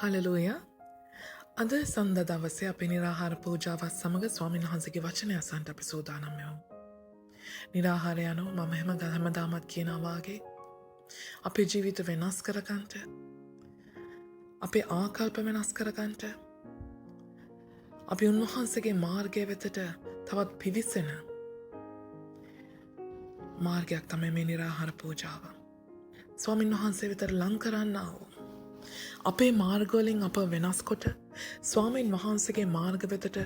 Hallelujah අද සඳ දවසේ අපි නිරාහාර පූජාවත් සමඟ ස්වාමීන් වහන්සේගේ වචනය අසන්නට අපි සූදානම් වෙමු. නිරාහාරය යනු මම හැමදාමත් කියනවාගේ අපේ ජීවිත වෙනස් කරගන්නට, අපේ ආකල්ප වෙනස් කරගන්නට, අපි උන්වහන්සේගේ මාර්ගය වෙතට තවත් පිවිසෙන මාර්ගයක් තමයි මේ නිරාහාර පූජාව. ස්වාමීන් වහන්සේ වෙතට ලං කරන්නා වූ අපේ මාර්ගවලින් අප වෙනස්කොට ස්වාමීන් වහන්සේගේ මාර්ග වෙතට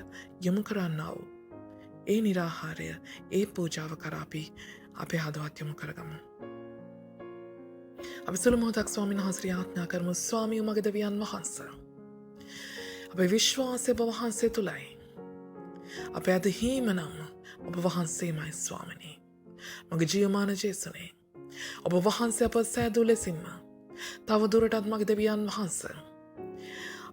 යොමු කරන්නා වූ ඒ නිරාහාරය, ඒ පූජාව කරා අපි අපේ හදවත් යොමු කරගමු. අපි සුළු මොහොතක් ස්වාමීන් වහන්සේ යාඥා කරමු. ස්වාමී මගේ දෙවියන් වහන්සේ, අපේ විශ්වාසය ඔබ වහන්සේ තුලයි. අපේ අදහීමනම් ඔබ වහන්සේමයි ස්වාමිනී. මගේ ජීවමාන ජේසුනේ, ඔබ වහන්සේ අප සෑදූ ලෙසින්ම තව දුරටත් මගේ දෙවියන් වහන්සේ,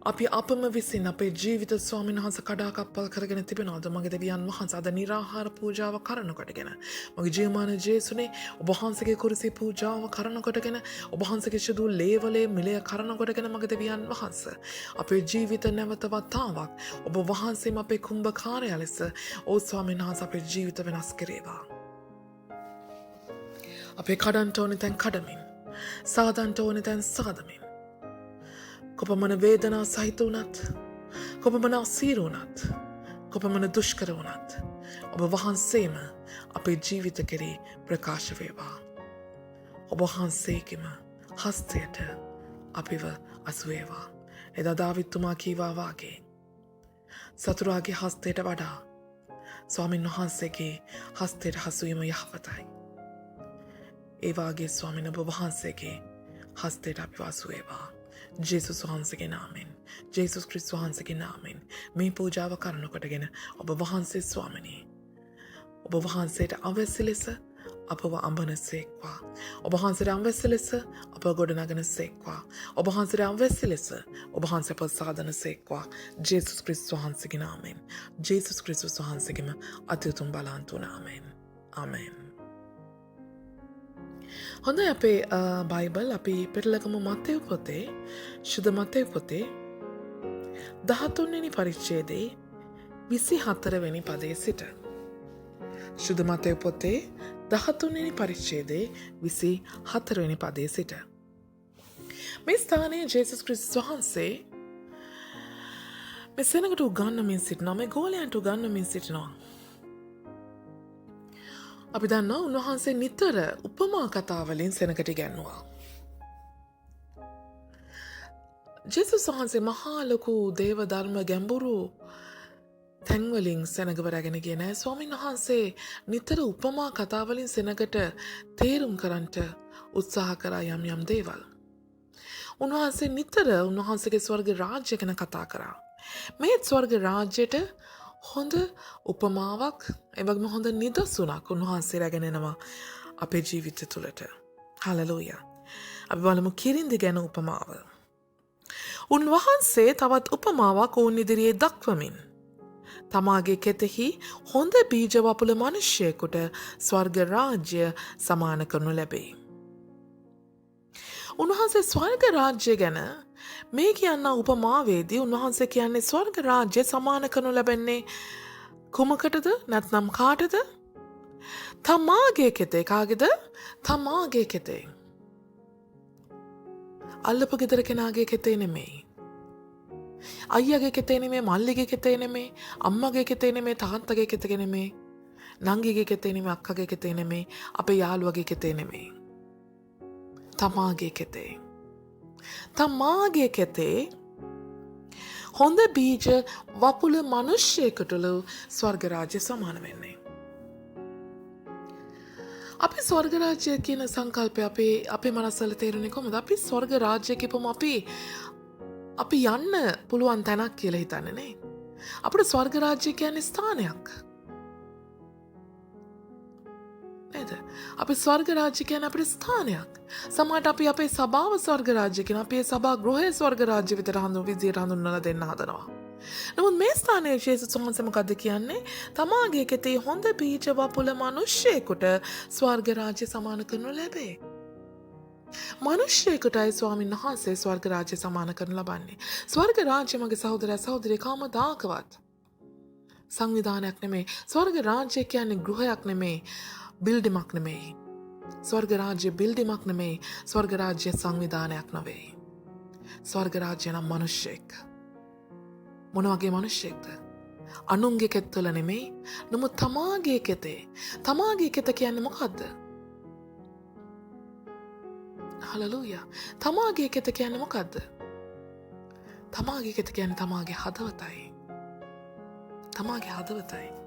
අපි අපම විසින් අපේ ජීවිත ස්වාමීන් වහන්සේ කඩාකප්පල් කරගෙන තිබෙනවද මගේ දෙවියන් වහන්සේ අද නිරාහාර පූජාව කරනකොටගෙන මගේ ජීවමාන ජේසුනේ ඔබ වහන්සේගේ කුරුසි පූජාව කරනකොටගෙන ඔබ වහන්සේගේ ශුදු ලේවලේ මිලය කරනකොටගෙන මගේ දෙවියන් වහන්සේ අපේ ජීවිත නැවත වතාවක් ඔබ වහන්සේම අපේ කුම්භකාරය ලෙස ඕ ස්වාමීන් වහන්සේ අපේ ජීවිත වෙනස් කරේවා. අපේ කඩන්ට ඕනි තැන් කඩමින්, සාදන්ට ඕනි තැන් සාදමින්, කොපමණ වේදනා සහිත වුණත්, කොපමණ අසීරු වුණත්, කොපමණ දුෂ්කර වුණත් ඔබ වහන්සේම අපේ ජීවිත කෙරේ ප්‍රකාශ වේවා. ඔබ වහන්සේකම හස්තයට අපිව අසුවේවා. එදා දාවිත්තුමා කීවා වාගේ සතුරාගේ හස්තයට වඩා ස්වාමීන් වහන්සේගේ හස්තයට හසුවීම යහපතයි. ඒවාගේ ස්වාමීන් වහන්සේගේ හස්තයට අපි අසුවේවා. ජේසුස් වහන්සේගේ නාමෙන්, ජේසුස් ක්‍රිස්තුස් වහන්සේගේ නාමෙන් මේ පූජාව කරනකොටගෙන ඔබ වහන්සේ ස්වාමිනී, ඔබ වහන්සේට අවශ්‍ය ලෙස අපව අඹනසේක්වා. ඔබ වහන්සේට අවශ්‍ය ලෙස අප ගොඩනගනසේක්වා. ඔබ වහන්සේට අවශ්‍ය ලෙස ඔබ වහන්සේ අප සාදනසේක්වා. ජේසුස් ක්‍රිස්තුස් වහන්සේගේ නාමෙන්, ජේසුස් ක්‍රිස්තුස් වහන්සේගේම අතිඋතුම් බලන්තු නාමෙන්. ආමෙන්. හොඳයි, අපේ බයිබල් අපි පෙරලගමු මත්තෙව් පොතේ, ශුද්ධ මත්තෙව් පොතේ 13 වෙනි පරිච්ඡේදයේ 24 වෙනි පදයේ සිට. ශුද්ධ මත්තෙව් පොතේ 13 වෙනි පරිච්ඡේදයේ 24 වෙනි පදයේ සිට. මේ ස්ථානයේ ජේසුස් ක්‍රිස්තුස් වහන්සේ මේ සෙනඟට උගන්වමින් සිටිනවා, මේ ගෝලයන්ට උගන්වමින් සිටිනවා. අපි දන්නවා උන්වහන්සේ නිතර උපමා කතාවලින් සෙනඟට ඉගැන්වුවා. ජේසුස් වහන්සේ මහා ලොකු දේව ධර්ම ගැඹුරු තැන්වලින් සෙනඟව රැගෙන ගියේ නෑ. ස්වාමීන් වහන්සේ නිතර උපමා කතාවලින් සෙනඟට තේරුම් කරන්නට උත්සාහ කරා යම් දේවල්. උන්වහන්සේ නිතර උන්වහන්සේගේ ස්වර්ග රාජ්‍ය ගැන කතා කරා. මේ ස්වර්ග රාජ්‍යයට හොඳ උපමාවක්, එවගේම හොඳ නිදසුනක් උන්වහන්සේ රැගෙන එනවා අපේ ජීවිත තුළට. හලලූයා. අපි බලමු කිරින්දි ගැන උපමාව. උන්වහන්සේ තවත් උපමාවක් ඔවුන් ඉදිරියේ දක්වමින් තමාගේ කෙතෙහි හොඳ බීජ වපුල මනුෂ්‍යයෙකුට ස්වර්ග රාජ්‍ය සමාන කරනු ලැබේ. උන්වහන්සේ ස්වර්ග රාජ්‍ය ගැන මේ කියන්න උපමාවේදී උන්වහන්සේ කියන්නේ ස්වර්ග රාජ්‍ය සමාන කරනු ලැබෙන්නේ කුමකටද? නැත්නම් කාටද? තමාගේ කෙතේ. කාගේද? තමාගේ කෙතේ. අල්ලපු ගෙදර කෙනාගේ කෙතේ නෙමෙයි. අයියාගේ කෙතේ නෙමෙයි, මල්ලිගේ කෙතේ නෙමෙයි, අම්මගේ කෙතේ නෙමෙයි, තාත්තගේ කෙතේ නෙමෙයි, නංගිගේ කෙතේ නෙමෙයි, අක්කගේ කෙතේ නෙමෙයි, අපේ යාළුවගේ කෙතේ නෙමෙයි. තමාගේ කෙතේ. තමාගේ කෙතේ හොඳ බීජ වපුල මනුෂ්‍යයෙකුටලු ස්වර්ග රාජ්‍ය සමාන වෙන්නේ. අපි ස්වර්ග රාජ්‍ය කියන සංකල්පය අපේ මනසවල තේරුනේ කොහොමද? අපි ස්වර්ග රාජ්‍ය කියපුවම අපි යන්න පුළුවන් තැනක් කියලා හිතන්නේ නේ. අපේ ස්වර්ග රාජ්‍ය කියන්නේ ස්ථානයක් නේද? අපි ස්වර්ග රාජ්‍ය කියන්නේ අපේ ස්ථානයක්. සමහරට අපි අපේ සභාව ස්වර්ග රාජ්‍ය කියන අපේ සභා ගෘහය ස්වර්ග රාජ්‍ය විතර හඳුන්වලා දෙන්න හදනවා. නමුත් මේ ස්ථානයේ ජේසුස් වහන්සේ මොකද්ද කියන්නේ? තමාගේ කෙතේ හොඳ බීජ වපුල මනුෂ්‍යයෙකුට ස්වර්ග රාජ්‍ය සමාන කරනු ලැබේ. මනුෂ්‍යයෙකුටයි ස්වාමීන් වහන්සේ ස්වර්ග රාජ්‍ය සමාන කරනු ලබන්නේ. ස්වර්ග රාජ්‍ය මගේ සහෝදරයා සහෝදරිය කවමදාකවත් සංවිධානයක් නෙමෙයි. ස්වර්ග රාජ්‍ය කියන්නේ ගෘහයක් නෙමෙයි, බිල්ඩිමක් නෙමෙයි. ස්වර්ග රාජ්‍ය බිල්ඩිමක් නෙමෙයි, ස්වර්ග රාජ්‍ය සංවිධානයක් නෙවෙයි. ස්වර්ග රාජ්‍ය නම් මනුෂ්‍යෙක්. මොන වගේ මනුෂ්‍යෙක්ද? අනුන්ගේ කෙත්වල නෙමෙයි, නමුත් තමාගේ කෙතේ. තමාගේ කෙත කියන්නේ මොකද්ද? හලලූයා. තමාගේ කෙත කියන්නේ මොකද්ද? තමාගේ කෙත කියන්නේ තමාගේ හදවතයි. තමාගේ හදවතයි.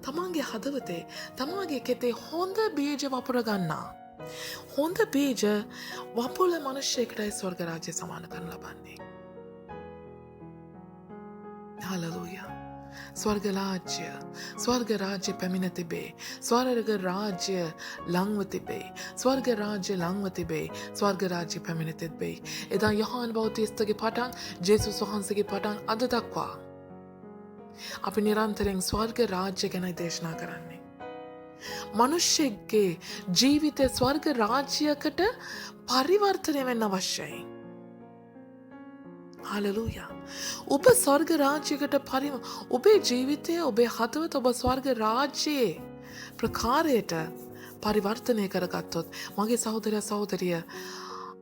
තමාගේ හදවතේ තමාගේ කෙතේ හොඳ බීජ වපුර ගන්නා. හොඳ බීජ වපුල මනුෂ්‍යයෙකුටයි ස්වර්ග රාජ්‍ය සමාන කරනු ලබන්නේ. හලලූයා. ස්වර්ග රාජ්‍ය පැමිණ තිබේ. ස්වර්ග රාජ්‍ය ලංව තිබේ. ස්වර්ග රාජ්‍ය ලංව තිබේ. ස්වර්ග රාජ්‍ය පැමිණ තිබේ. එදා යොහාන් බෞතිස්තගේ පටන් ජේසුස් වහන්සේගේ පටන් අද දක්වා අපි නිරන්තරයෙන් ස්වර්ග රාජ්‍ය ගැන දේශනා කරන්නේ. මනුෂ්‍යයෙක්ගේ ජීවිතය ස්වර්ග රාජ්‍යයකට පරිවර්තනය වෙන්න අවශ්‍යයි. හලලූයා. ඔබ ස්වර්ග රාජ්‍යයකට ඔබේ ජීවිතය, ඔබේ හදවත ඔබ ස්වර්ග රාජ්‍යයේ ප්‍රකාරයට පරිවර්තනය කරගත්තොත් මගේ සහෝදරයා සහෝදරිය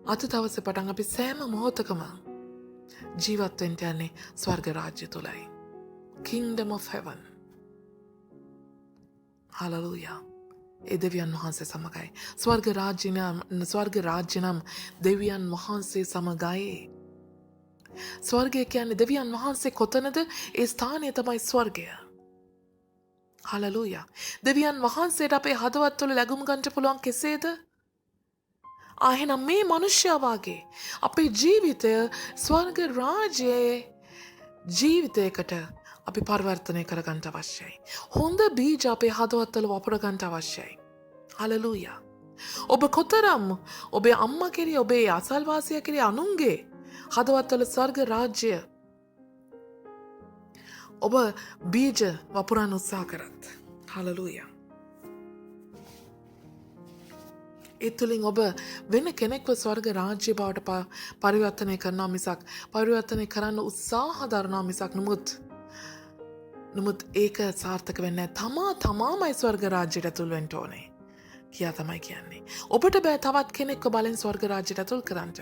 අද දවසේ පටන් අපි සෑම මොහොතකම ජීවත් වෙන්න යන්නේ ස්වර්ග රාජ්‍ය තුලයි. Kingdom of Heaven. Hallelujah. ඒ දෙවියන් වහන්සේ සමගයි. ස්වර්ග රාජ්‍ය නම් දෙවියන් වහන්සේ සමගයි. ස්වර්ගය කියන්නේ දෙවියන් වහන්සේ කොතනද? ඒ ස්ථානය තමයි ස්වර්ගය. හලලූයා. දෙවියන් වහන්සේට අපේ හදවත්වල ලැබුම් ගන්න පුළුවන් කෙසේද? එහෙනම් මේ මනුෂ්‍යයා වාගේ අපේ ජීවිතය ස්වර්ග රාජ්‍යයේ ජීවිතයකට අපි පරිවර්තනය කරගන්න අවශ්‍යයි. හොඳ බීජ අපේ හදවත්වල වපුර ගන්න අවශ්‍යයි. හලලූයා. ඔබ කොතරම් ඔබේ අම්මා කෙරේ, ඔබේ අසල්වාසියා කෙරේ, අනුන්ගේ හදවත්වල ස්වර්ග රාජ්‍ය ඔබ බීජ වපුරන්න උත්සාහ කරත්. හලලූයා. ඒ තුළින් ඔබ වෙන කෙනෙක්ව ස්වර්ග රාජ්‍ය බවට පරිවර්තනය කරනවා මිසක්, පරිවර්තනය කරන්න උත්සාහ දරනවා මිසක්, නමුත් ඒක සාර්ථක වෙන්නේ නැහැ. තමාමයි ස්වර්ග රාජ්‍යයට ඇතුල් වෙන්න ඕනේ කියා තමයි කියන්නේ. ඔබට බෑ තවත් කෙනෙක්ව බලෙන් ස්වර්ග රාජ්‍යයට ඇතුල් කරන්න.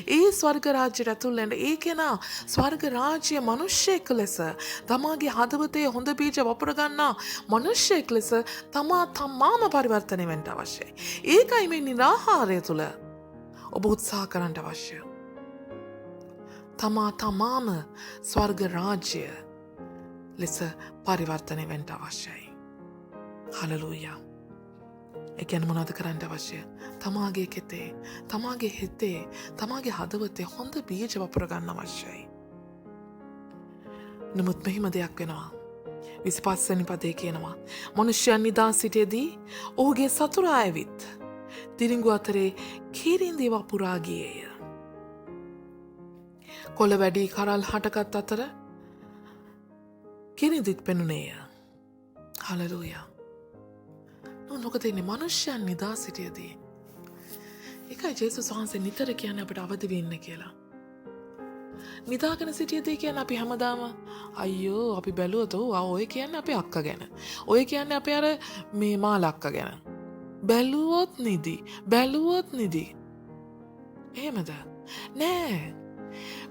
ඒ ස්වර්ග රාජ්‍යයට ඇතුල් වෙන්න ඒ කෙනා ස්වර්ග රාජ්‍ය මිනිසෙක් ලෙස, තමාගේ හදවතේ හොඳ බීජ වපුර ගන්නා මිනිසෙක් ලෙස තමාම පරිවර්තනය වෙන්න අවශ්‍යයි. ඒකයි මේ නිරාහාරය තුල ඔබ උත්සාහ කරන්න අවශ්‍ය. තමාම ස්වර්ග රාජ්‍ය ලෙස පරිවර්තනය වෙන්න අවශ්‍යයි. හලලූයා. ඒ කියන්නේ මොනවද කරන්න අවශ්‍ය? තමාගේ කෙතේ, තමාගේ හිතේ, තමාගේ හදවතේ හොඳ බීජ වපුර ගන්න අවශ්‍යයි. නමුත් මෙහිම දෙයක් වෙනවා. 25 වෙනි පදේ කියනවා, මනුෂ්‍යයන් නිදා සිටියේදී ඔහුගේ සතුරා ඇවිත් තිරිඟු අතරේ කිරිඳි වපුරා ගියේය. කොළ වැඩි කරල් හටගත් අතර කිරිඳිත් පෙනුනේය. හලලූයා. මොකද ඉන්නේ මනුෂ්‍යයන් නිදා සිටියේදී. ඒකයි ජේසුස් වහන්සේ නිතර කියන්නේ අපිට අවදි වෙන්න කියලා. නිදාගෙන සිටියේදී කියන්නේ අපි හැමදාම අයියෝ අපි බැලුවොත් ඔය කියන්නේ අපේ අක්කා ගැන. ඔය කියන්නේ අපේ අර මේ මාළක්කා ගැන. බැලුවොත් නිදි. එහෙමද? නෑ.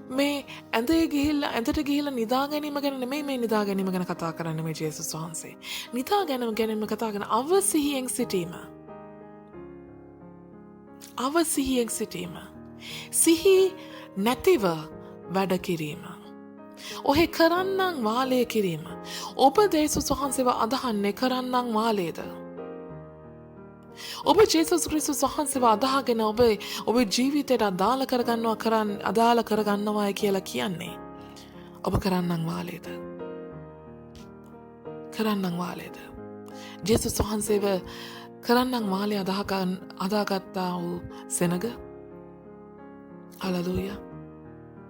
මේ ඇඳට ගිහිල්ලා නිදා ගැනීම ගැන නෙමෙයි මේ නිදා ගැනීම ගැන කතා කරන්නේ මේ ජේසුස් වහන්සේ. නිදා ගැනීම කතා කරන අවසිහියෙන් සිටීම. සිහි නැතිව වැඩ කිරීම. ඔහේ කරන්නන් වාලය කිරීම. ඔබ ජේසුස් වහන්සේව අදහන්නේ කරන්නන් වාලේද? ඔබ ජේසුස් ක්‍රිස්තුස් වහන්සේව අදහගෙන ඔබේ ජීවිතයට අදාළ කරගන්නවා කියලා කියන්නේ ඔබ කරන්නන් වාලේද? ජේසුස් වහන්සේව කරන්නන් වාලේ අදාගත්තා වූ සෙනග. හලලූයා.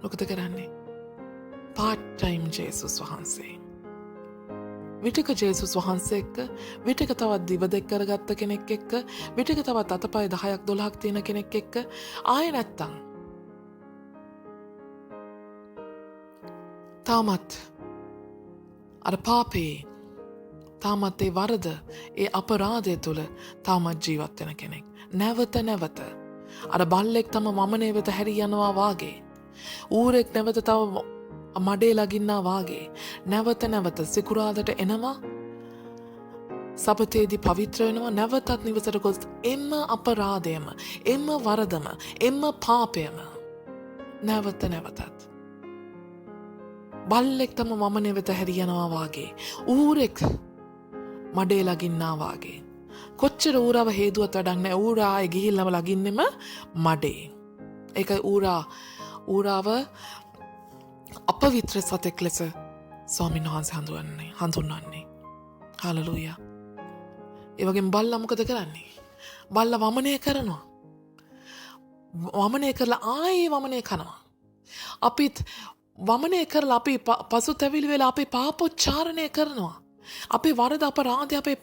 මොකද කරන්නේ? පාර්ට් ටයිම් ජේසුස් වහන්සේ. විටක ජේසුස් වහන්සේ එක්ක, විටක තවත් දිව දෙක් කරගත්ත කෙනෙක් එක්ක, විටක තවත් අතපය 10ක් 12ක් තියෙන කෙනෙක් එක්ක ආයේ නැත්තම් තාමත් අර පාපේ තාමත් ඒ වරද ඒ අපරාධය තුළ තාමත් ජීවත් වෙන කෙනෙක්. නැවත අර බල්ලෙක් තම වමනේ වෙත හැරී යනවා වාගේ, ඌරෙක් නැවත තව මඩේ ලගින්නා වාගේ නැවත සිකුරාදට එනවා, සබතේදී පවිත්‍ර වෙනවා, නැවතත් නිවසට ගොස් එම අපරාධයම, එම වරදම, එම පාපයම නැවතත් බල්ලෙක් තම වමනේ වෙත හැරී යනවා වාගේ, ඌරෙක් මඩේ ලගින්නා වාගේ. කොච්චර ඌරාව හේදුවත් වැඩක් නැහැ. ඌරා ආයේ ගිහිල්ලාම ලගින්නෙම මඩේ. ඒකයි ඌරාව අපවිත්‍ර සතෙක් ලෙස ස්වාමීන් වහන්සේ හඳුන්වන්නේ. හාලෙලූයා. ඒ වගේම බල්ලා මොකද කරන්නේ? බල්ලා වමනය කරනවා. වමනය කරලා ආයේ වමනය කරනවා. අපිත් වමනය කරලා අපි පසුතැවිලි වෙලා අපි පාපෝච්චාරණය කරනවා. අපේ වරද අපරාධය අපේ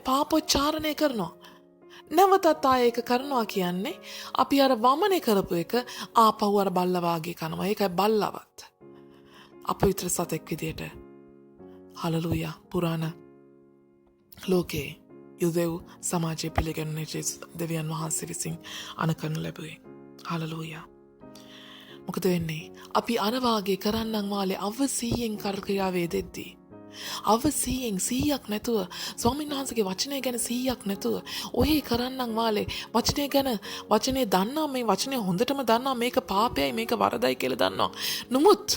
පාපෝච්චාරණය කරනවා. නැවතත් ආයේ ඒක කරනවා කියන්නේ අපි අර වමනය කරපු එක ආපහු අර බල්ලා වාගේ කරනවා. ඒකයි බල්ලවත් අපවිත්‍ර සතෙක් විදියට හලලූයා පුරාණ ලෝකේ යුදෙව් සමාජය පිළිගන්නේ දෙවියන් වහන්සේ විසින් අනකරනු ලැබුවේ. හලලූයා. මොකද වෙන්නේ? අපි අර වාගේ කරන්නන් වාලේ අවසීයෙන් කර්ක්‍රියාවේ දෙද්දී, අවසීයෙන් 100ක් නැතුව, ස්වාමීන් වහන්සේගේ වචනය ගැන 100ක් නැතුව, ඔහේ කරන්නන් වාලේ වචනය ගැන වචනේ දන්නා, මේ වචනය හොඳටම දන්නා, මේක පාපයයි මේක වරදයි කියලා දන්නවා. නමුත්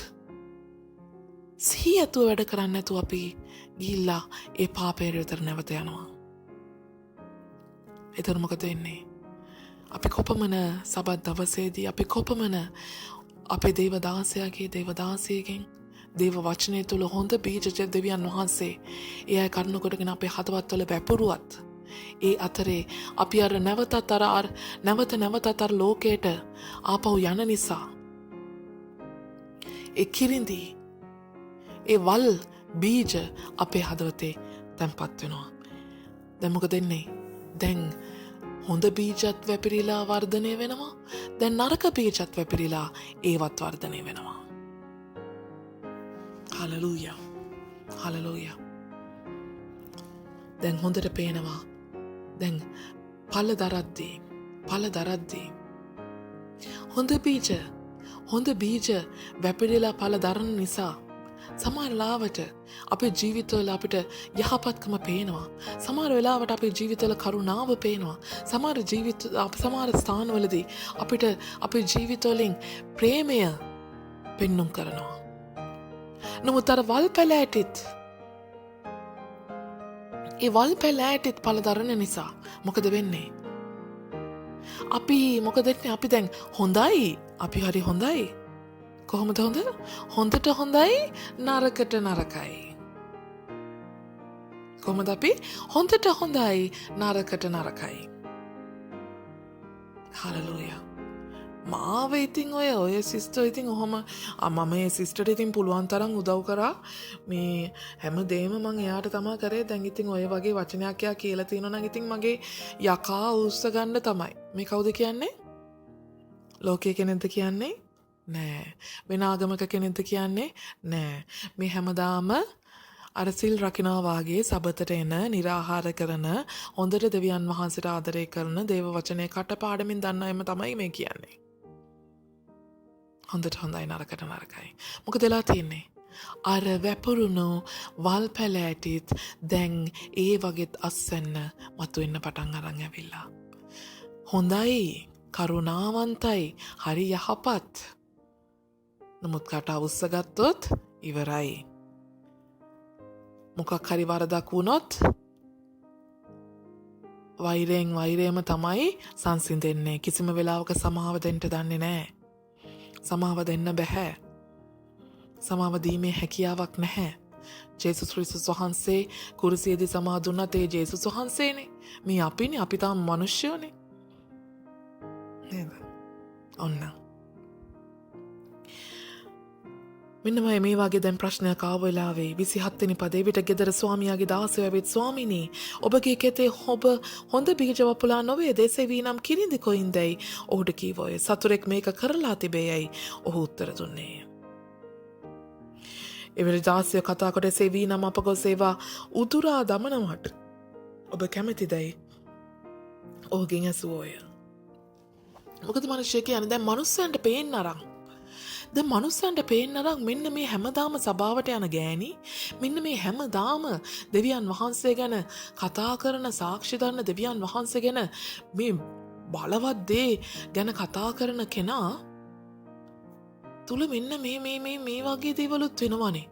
100 ඇතුව වැඩ කරන්නේ නැතුව අපි ගිහිල්ලා ඒ පාපේ විතර නැවත යනවා. ඒතර මොකද වෙන්නේ? අපි කොපමණ සබත් දවසේදී අපි කොපමණ අපේ දේවදාසයගෙන් දේව වචනය තුළ හොඳ බීජ දෙවියන් වහන්සේ ඒ අය කරුණු කොටගෙන අපේ හදවත්වල වැපුරුවත්, ඒ අතරේ අපි අර නැවතත් අර ලෝකයට ආපහු යන නිසා ඒ කිරිඳි, ඒ වල් බීජ අපේ හදවතේ තැන්පත් වෙනවා. දැන් මොකද වෙන්නේ? දැන් හොඳ බීජත් වැපිරිලා වර්ධනය වෙනවා. දැන් නරක බීජත් වැපිරිලා ඒවත් වර්ධනය වෙනවා. හලලූයා. දැන් හොඳට පේනවා. දැන් පල දරද්දී හොඳ බීජ වැපිරිලා පල දරන නිසා සමහර වෙලාවට අපේ ජීවිතවල අපිට යහපත්කම පේනවා. සමහර වෙලාවට අපේ ජීවිතවල කරුණාව පේනවා. සමහර ස්ථානවලදී අපිට අපේ ජීවිතවලින් ප්‍රේමය පෙන්නුම් කරනවා. නමුත් අර වල් පැලෑටිත් පළදරන නිසා මොකද වෙන්නේ? අපි දැන් හොඳයි, අපි හරි හොඳයි. කොහොමද හොඳ? හොඳට හොඳයි, නරකට නරකයි. කොහොමද අපි හොඳට හොඳයි, නරකට නරකයි? හලලූයා. මාව ඉතින් ඔය සිස්ටර් ඉතින් ඔහොම මම ඒ සිස්ටර්ට ඉතින් පුළුවන් තරම් උදව් කරා. මේ හැම දෙයක්ම මං එයාට තමා කරේ. දැන් ඉතින් ඔය වගේ වචනයක් එයා කියලා තියෙනවා නම් ඉතින් මගේ යකා උස්ස ගන්න තමයි. මේ කවුද කියන්නේ? ලෝකයේ කෙනෙක්ද කියන්නේ? නෑ. වෙන ආගමක කෙනෙක්ද කියන්නේ? නෑ. මේ හැමදාම අර සිල් රකිනවා වාගේ සබතට එන, निराහාර කරන, හොඳට දෙවියන් වහන්සේට ආදරය කරන, දේව වචනේ කටපාඩමින් දන්න අයම තමයි මේ කියන්නේ. හොඳට හොඳයි, නරකට නරකයි. මොකද වෙලා තියෙන්නේ? අර වැපුරුණු වල් පැලෑටිත් දැන් ඒ වගේත් අස්සන්න මතුවෙන්න පටන් අරන් ඇවිල්ලා. හොඳයි, කරුණාවන්තයි, හරි යහපත්. නමුත් කට අවුස්ස ගත්තොත් ඉවරයි. මොකක් හරි වරදක් වුණොත් වෛරයම තමයි සංසිඳෙන්නේ. කිසිම වෙලාවක සමාව දෙන්න දන්නේ නැහැ. සමාව දෙන්න බෑ. සමාව දීමේ හැකියාවක් නැහැ. ජේසුස් ක්‍රිස්තුස් වහන්සේ කුරුසියේදී සමාව දුන්නත් ඒ ජේසුස් වහන්සේනේ. මේ අපිනේ, අපි තාම මිනිස්සුනේ. නේද? ඔන්න. මෙන්න මේ වගේ දැන් ප්‍රශ්නයක් ආව වෙලාවේ 27 වෙනි පදේ විට ගෙදර ස්වාමියාගේ දාසය ඇවිත් ස්වාමිනී ඔබගේ කෙතේ ඔබ හොඳ බීජ වපුලා නොවේ දෙසෙවී නම් කිරිඳි කොයින්දයි ඔහුට කීවෝය. සතුරෙක් මේක කරලා තිබේයයි ඔහු උත්තර දුන්නේ. එවැනි දාසය කතා කොට සෙවී නම් අප ගොස් ඒවා උදුරා දමනවට ඔබ කැමතිදයි ඔහුගෙන් ඇසුවෝය. මොකද මනුෂ්‍යය කියන්නේ දැන් මනුස්සයන්ට පේන්න අරන් දැන් මනුස්සයන්ට පේන්න අරන් මෙන්න මේ හැමදාම සභාවට යන ගෑණි මෙන්න මේ හැමදාම දෙවියන් වහන්සේ ගැන කතා කරන සාක්ෂි දරන දෙවියන් වහන්සේ ගැන මේ බලවත් දේ ගැන කතා කරන කෙනා තුල මෙන්න මේ වගේ දේවලුත් වෙනවනේ.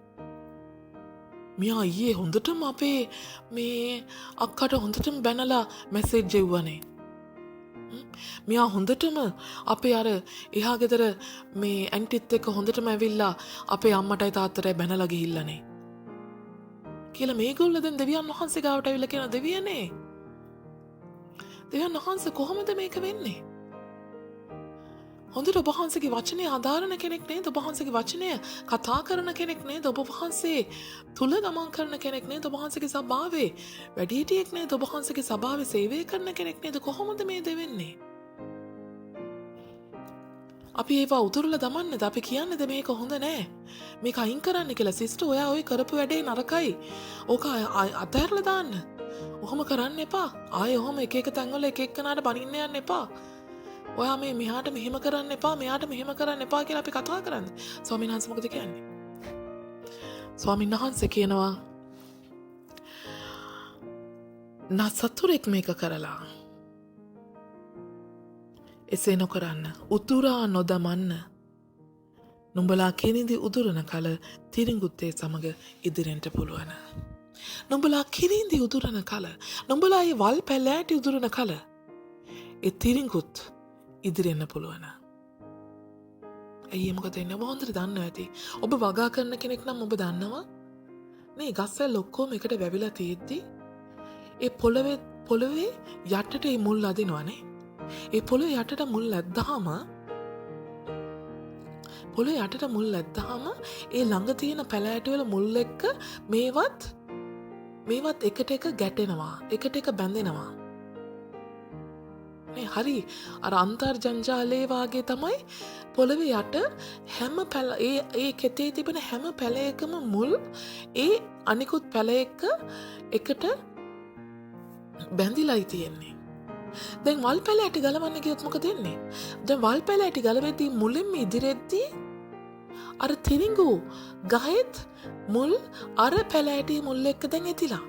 මියා ඊයේ හොඳටම අපේ මේ අක්කට හොඳටම බැනලා මැසේජ් එව්වනේ. මියා හොඳටම අපේ අර එහා ගෙදර මේ ඇන්ටිත් එක්ක හොඳටම ඇවිල්ලා අපේ අම්මටයි තාත්තටයි බැනලා ගිහිල්ලානේ. කියලා මේගොල්ලෝ දැන් දෙවියන් වහන්සේ ගාවට ඇවිල්ලා කියන දෙවියනේ. දෙවියන් වහන්සේ කොහොමද මේක වෙන්නේ? හොඳට ඔබ වහන්සේගේ වචනේ ආධාරණ කෙනෙක් නේද? ඔබ වහන්සේගේ වචනය කතා කරන කෙනෙක් නේද? ඔබ වහන්සේ තුල ගමන් කරන කෙනෙක් නේද? ඔබ වහන්සේගේ සභාවේ වැඩිහිටියෙක් නේද? ඔබ වහන්සේගේ සභාවේ සේවය කරන කෙනෙක් නේද? කොහොමද මේ දෙවෙන්නේ? අපි ඒවා උතුරලා දමන්නද? අපි කියන්නේද මේක හොඳ නෑ? මේක අයින් කරන්න කියලා. සිස්ටර් ඔයා ওই කරපු වැඩේ නරකයි. ඕක අතහැරලා දාන්න. ඔහොම කරන්න එපා. ආයේ ඔහොම එක එක තැන්වල එක එක්කනාට බනින්න යන්න එපා. ඔයා මේ මෙහාට මෙහෙම කරන්න එපා මෙයාට මෙහෙම කරන්න එපා කියලා අපි කතා කරන්නේ. ස්වාමීන් වහන්සේ මොකද කියන්නේ? ස්වාමීන් වහන්සේ කියනවා නසතුරෙක් මේක කරලා එසේ නොකරන්න උතුරා නොදමන්න නුඹලා කිරිඳි උදුරන කල තිරිඟුත්තේ සමග ඉදිරියට පුළුවන්. නුඹලා කිරිඳි උදුරන කල නුඹලා ඒ වල් පැලෑටි උදුරන කල ඒ තිරිඟුත් ඉදිරියන්න පුළුවන්. ඇයි මොකද එන්නේ? ඔබ හොඳට දන්නවා ඇති. ඔබ වගා කරන කෙනෙක් නම් ඔබ දන්නවා මේ ගස්වැල් ඔක්කොම එකට වැවිලා තියෙද්දි ඒ පොළවේ යටට ඒ මුල් අදිනවනේ. ඒ පොළවේ යටට මුල් ඇද්දාම ඒ ළඟ තියෙන පැලෑටි වල මුල් එක්ක මේවත් එකට එක ගැටෙනවා. එකට එක බැඳෙනවා. හරි අර අන්තර්ජංජාලයේ වාගේ තමයි පොළවේ යට හැම ඒ කෙතේ තිබෙන හැම පැලයකම මුල් ඒ අනිකුත් පැල එක්ක එකට බැඳිලායි තියෙන්නේ. දැන් වල් පැලෑටි ගලවන්න ගියොත් මොකද වෙන්නේ? දැන් වල් පැලෑටි ගලවෙද්දී මුලින්ම ඉදිරියේදී අර තිරිඟු ගහෙත් මුල් අර පැලෑටි මුල් එක්ක දැන් ඇතිලා.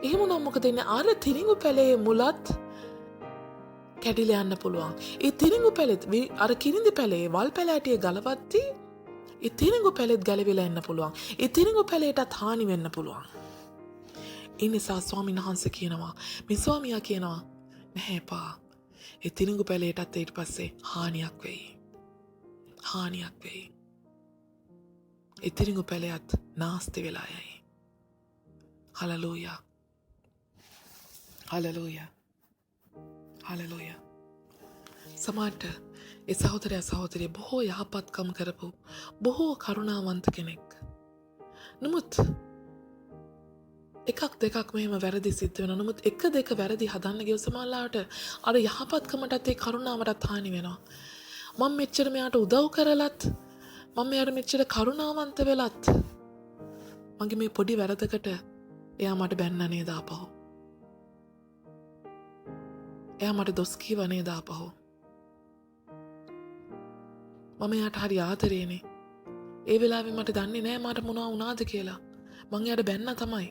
එහෙම නම් මොකද වෙන්නේ? අර තිරිඟු පැලේ මුලත් කැඩිලා යන්න පුළුවන්. ඒ තිරිඟු පැලෙත් අර කිරිඳි පැලේ වල් පැලෑටිය ගලවද්දී ඒ තිරිඟු පැලෙත් ගැලවිලා යන්න පුළුවන්. ඒ තිරිඟු පැලේටත් හානි වෙන්න පුළුවන්. ඒ නිසා ස්වාමීන් වහන්සේ කියනවා මේ ස්වාමියා කියනවා නැහැ පා. ඒ තිරිඟු පැලේටත් ඊට පස්සේ හානියක් වෙයි. ඒ තිරිඟු පැලයත් නාස්ති වෙලා යයි. හලලූයා. සමහරට ඒ සහෝදරය බොහෝ යහපත්කම් කරපු බොහෝ කරුණාවන්ත කෙනෙක්. නමුත් එකක් දෙකක් මෙහෙම වැරදි සිද්ධ වෙනවා. නමුත් එක දෙක වැරදි හදන්න ගිය සමහරලාට අර යහපත්කමටත් ඒ කරුණාවටත් හානි වෙනවා. මම මෙච්චර මෙයාට උදව් කරලත් මම මෙයාට මෙච්චර කරුණාවන්ත වෙලත් මගේ මේ පොඩි වැරදකට එයා මට බැන්න නේද ආපහු. එයා මට දොස් කීව නේද ආපහු. මම එයාට හරි ආදරේනේ. ඒ වෙලාවේ මට දන්නේ නෑ මට මොනවා වුණාද කියලා. මං එයාට බැන්න තමයි.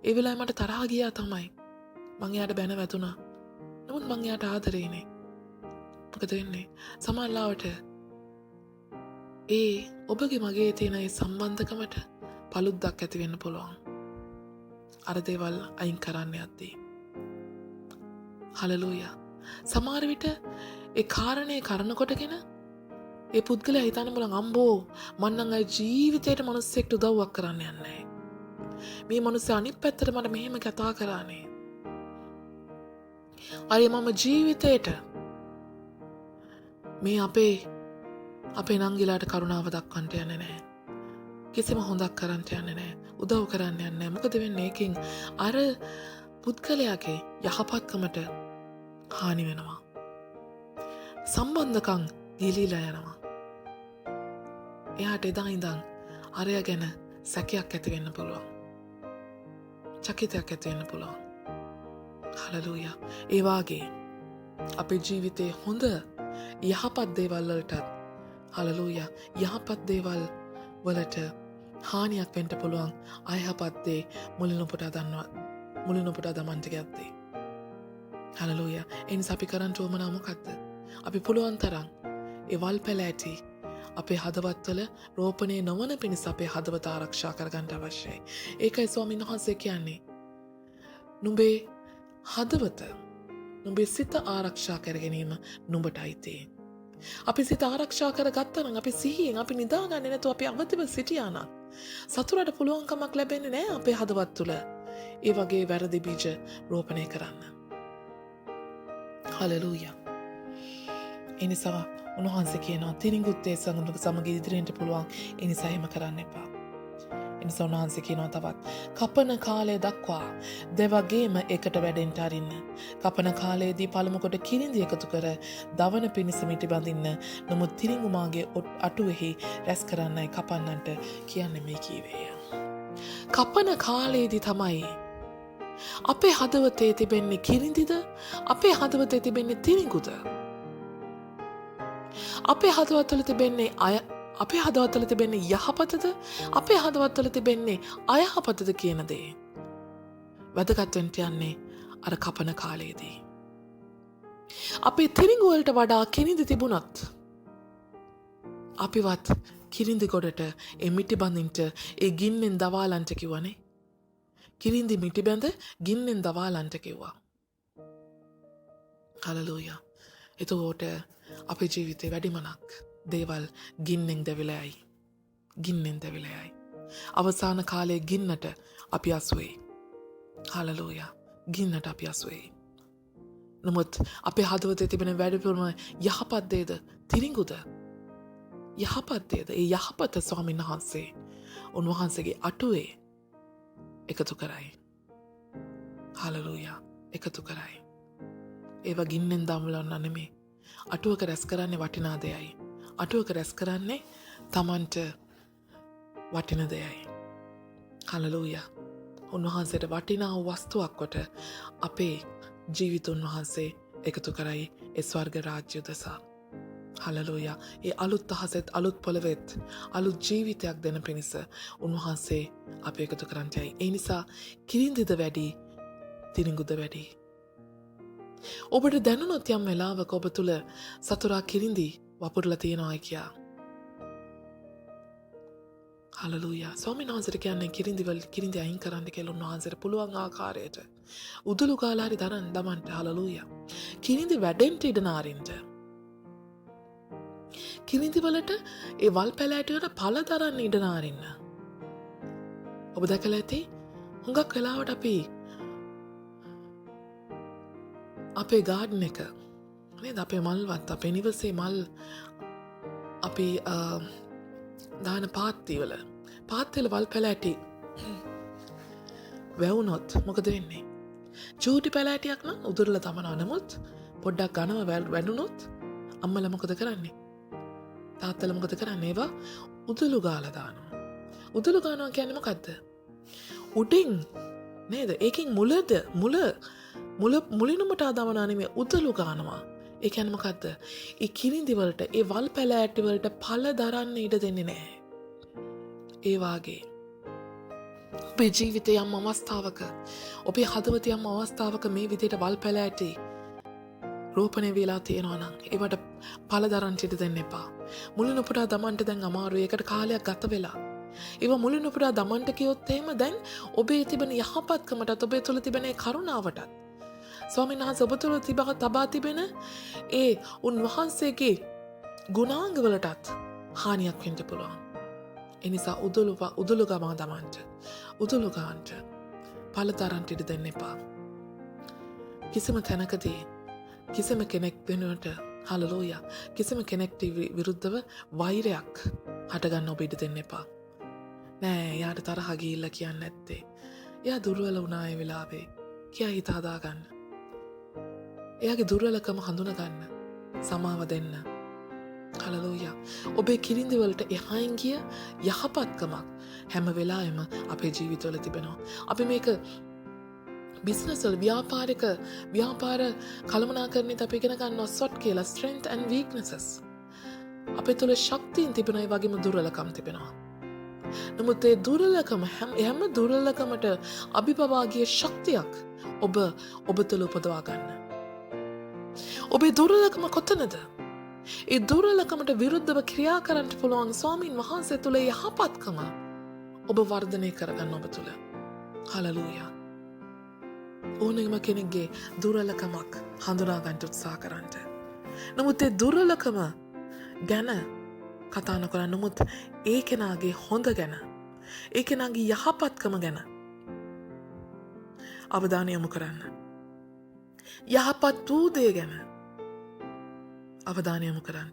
ඒ වෙලාවේ මට තරහා ගියා තමයි. මං එයාට බැන වැදුනා. නමුත් මං එයාට ආදරේනේ. මොකද වෙන්නේ? සමහරවිට ඒ ඔබගේ මගේ තියෙන ඒ සම්බන්ධකමට පළුද්දක් ඇති වෙන්න පුළුවන්. අර දේවල් අයින් කරන්න යද්දී. හලලූයා. සමහර විට ඒ කාරණේ කරනකොටගෙන ඒ පුද්ගලයා හිතන්න බලන් අම්බෝ මං නම් අය ජීවිතේට මිනිස්සෙක්ට උදව්වක් කරන්න යන්නේ නැහැ. මේ මිනිස්සු අනිත් පැත්තට මට මෙහෙම කතා කරානේ. අය මම ජීවිතේට මේ අපේ අපේ නංගිලාට කරුණාව දක්වන්නට යන්නේ නැහැ. කිසිම හොඳක් කරන්න යන්නේ නැහැ. උදව් කරන්න යන්නේ නැහැ. මොකද වෙන්නේ? ඒකෙන් අර පුද්ගලයාගේ යහපත්කමට හානි වෙනවා. සම්බන්ධකම් ගිලිලා යනවා. එයාට එදා ඉඳන් අරය ගැන සැකයක් ඇති වෙන්න පුළුවන්. චකිතයක් ඇති වෙන්න පුළුවන්. හලලූයා. ඒ වාගේ අපේ ජීවිතේ හොඳ යහපත් දේවල් වලටත් හලලූයා යහපත් දේවල් වලට හානියක් වෙන්න පුළුවන්. අයහපත් දේ මුලින් උපුටා දමන්නට ගත්තේ. හලලූයා. ඒ නිසා අපි කරන්න ඕමනා මොකද්ද? අපි පුළුවන් තරම් ඒ වල් පැලෑටි අපේ හදවත්වල රෝපණය නොවන පිණිස අපේ හදවත ආරක්ෂා කරගන්න අවශ්‍යයි. ඒකයි ස්වාමීන් වහන්සේ කියන්නේ නුඹේ හදවත නුඹේ සිත ආරක්ෂා කර ගැනීම නුඹට අයිති. අපි සිත ආරක්ෂා කරගත්තා නම් අපි සිහියෙන් අපි නිදාගන්නේ නැතුව අපි අවදිව සිටියා නම් සතුරට පුළුවන්කමක් ලැබෙන්නේ නැහැ අපේ හදවත් තුළ ඒ වගේ වැරදි බීජ රෝපණය කරන්න. හලෙලූයා. ඒ නිසා උන්වහන්සේ කියනවා තිරිඟුත් ඒ සමග ඉදිරියට පුළුවන්. ඒ නිසා එහෙම කරන්න එපා. ඒ නිසා උන්වහන්සේ කියනවා තවත් කපන කාලය දක්වා දෙවගේම එකට වැඩෙන්න අරින්න. කපන කාලයේදී පළමු කොට කිරිඳි එකතු කර දවන පිණිස මිටි බඳින්න. නමුත් තිරිඟු මාගේ අටුවෙහි රැස් කරන්නයි කපන්නන්ට කියන්නේ මේ කීවේය. කපන කාලයේදී තමයි අපේ හදවතේ තිබෙන්නේ කිරිඳිද? අපේ හදවතේ තිබෙන්නේ තිරිඟුද? අපේ හදවත්වල තිබෙන්නේ අපේ හදවත්වල තිබෙන්නේ යහපතද? අපේ හදවත්වල තිබෙන්නේ අයහපතද කියන දේ වැදගත් වෙන්න යන්නේ අර කපන කාලයේදී. අපේ තිරිඟු වලට වඩා කිරිඳි තිබුණත් අපිවත් කිරිඳි ගොඩට ඒ මිටි බඳින්ට ඒ ගින්නෙන් දවාලන්ට කිව්වනේ. කිරිඳි මිටි බැඳ ගින්නෙන් දවාලන්ට කිව්වා. හලලූයා. එතකොට අපේ ජීවිතේ වැඩිමනක් දේවල් ගින්නෙන් දැවිලයි. ගින්නෙන් දැවිලයි. අවසාන කාලයේ ගින්නට අපි අසුවේ. හලලූයා. ගින්නට අපි අසුවේ. නමුත් අපේ හදවතේ තිබෙන වැඩිපුරම යහපත් දේද තිරිඟුද? යහපත් දේද? ඒ යහපත ස්වාමීන් වහන්සේ උන්වහන්සේගේ අටුවේ එකතු කරයි. හලලූයා. එකතු කරයි. ඒවා ගින්නෙන් දමලන්න නෙමෙයි. අටුවක රැස් කරන්නේ වටිනා දෙයයි. අටුවක රැස් කරන්නේ තමන්ට වටින දෙයයි. හලලූයා. උන්වහන්සේට වටිනා වස්තුවක් කොට අපේ ජීවිත උන්වහන්සේ එකතු කරයි ඒ ස්වර්ග රාජ්‍ය උදෙසා. හලලූයා. ඒ අලුත් අහසෙත් අලුත් පොළවෙත් අලුත් ජීවිතයක් දෙන පිණිස උන්වහන්සේ අපි එකතු කරන්නට යයි. ඒ නිසා කිරිඳිද වැඩි තිරිඟුද වැඩි. ඔබට දැනුණොත් යම් වෙලාවක ඔබ තුළ සතුරා කිරිඳි වපුරලා තියෙනවා කියා. හලලූයා. ස්වාමීන් වහන්සේට කියන්නේ කිරිඳි අයින් කරන්න කියලා උන්වහන්සේට පුළුවන් ආකාරයට උදළු කාලා හරි දමන්න. හලලූයා. කිරිඳි වැඩෙන්න ඉඩ නාරින්ට. කිරිඳි වලට ඒ වල් පැලෑටි වලට පළ දරන්න ඉඩ නාරින්න. ඔබ දැකලා ඇති හුඟක් වෙලාවට අපේ ගාඩන් එක නේද, අපේ මල්වත් අපේ නිවසේ මල් අපි දාන පාත්තිවල වල් පැලෑටි වැවුනොත් මොකද වෙන්නේ? චූටි පැලෑටියක් නම් උදුරලා තමනවා. නමුත් පොඩ්ඩක් ඝනව වැදුනොත් අම්මලා මොකද කරන්නේ? තාත්තලා මොකද කරන්නේ? ඒවා උදුළු ගාලා දානවා. උදුළු ගානවා කියන්නේ මොකද්ද? උඩින් නේද? ඒකෙන් මුලිනුමට ආදමනා නෙමෙයි උදළු ගානවා. ඒ කියන්නේ මොකද්ද? ඒ කිරිඳි වලට ඒ වල් පැලෑටි වලට පළ දරන්න ඉඩ දෙන්නේ නැහැ. ඒ වාගේ ඔබේ ජීවිතේ යම් අවස්ථාවක ඔබේ හදවතේ යම් අවස්ථාවක මේ විදිහට වල් පැලෑටි රෝපණය වෙලා තියෙනවා නම් ඒවට පළ දරන්න ඉඩ දෙන්න එපා. මුලිනුපුටා දමන්න දැන් අමාරුයි. ඒකට කාලයක් ගත වෙලා. ඒව මුලිනුපුටා දමන්න කියොත් එහෙම දැන් ඔබේ තිබෙන යහපත්කමටත් ඔබේ තුළ තිබෙන කරුණාවටත් ස්වාමීන් වහන්සේ ඔබ තුළ තබා තිබෙන ඒ උන්වහන්සේගේ ගුණාංගවලටත් හානියක් වෙන්න පුළුවන්. ඒ නිසා උදළු ගමා දමන්න. උදළු ගාන්ට පළ දරන්න ඉඩ දෙන්න එපා. කිසිම තැනකදී කිසිම කෙනෙක් වෙනුවට හලලූයා. කිසිම කෙනෙක්ට විරුද්ධව වෛරයක් හටගන්න ඔබ ඉඩ දෙන්න එපා. නෑ එයාට තරහ ගිහිල්ලා කියන්නේ නැත්තේ. එයා දුර්වල වුණා ඒ වෙලාවේ. කියා හිත හදාගන්න. එයාගේ දුර්වලකම හඳුනගන්න. සමාව දෙන්න. හලලූයා. ඔබේ කිරිඳි වලට එහායින් ගිය යහපත්කමක් හැම වෙලාවෙම අපේ ජීවිතවල තිබෙනවා. අපි මේක බිස්නස් වල ව්‍යාපාර කළමනාකරණයේදී අපි ඉගෙන ගන්නවා SWOT කියලා, strength and weaknesses. අපේ තුල ශක්තියින් තිබෙනවා, ඒ වගේම දුර්වලකම් තිබෙනවා. නමුත් ඒ දුර්වලකම හැම දුර්වලකමට අභිබවා ගිය ශක්තියක් ඔබ තුල උපදවා ගන්න. ඔබේ දුර්වලකම කොතනද? ඒ දුර්වලකමට විරුද්ධව ක්‍රියා කරන්න පුළුවන් ස්වාමීන් වහන්සේ තුල යහපත්කම ඔබ වර්ධනය කරගන්න ඔබ තුල. හලලූයා. ඕනෙම කෙනෙක්ගේ දුර්වලකමක් හඳුනා ගන්න උත්සාහ කරන්න. නමුත් ඒ දුර්වලකම ගැන කතා නොකරන්න. නමුත් ඒ කෙනාගේ හොඳ ගැන, ඒ කෙනාගේ යහපත්කම ගැන අවධානය යොමු කරන්න. යහපත් වූ දේ ගැන අවධානය යොමු කරන්න.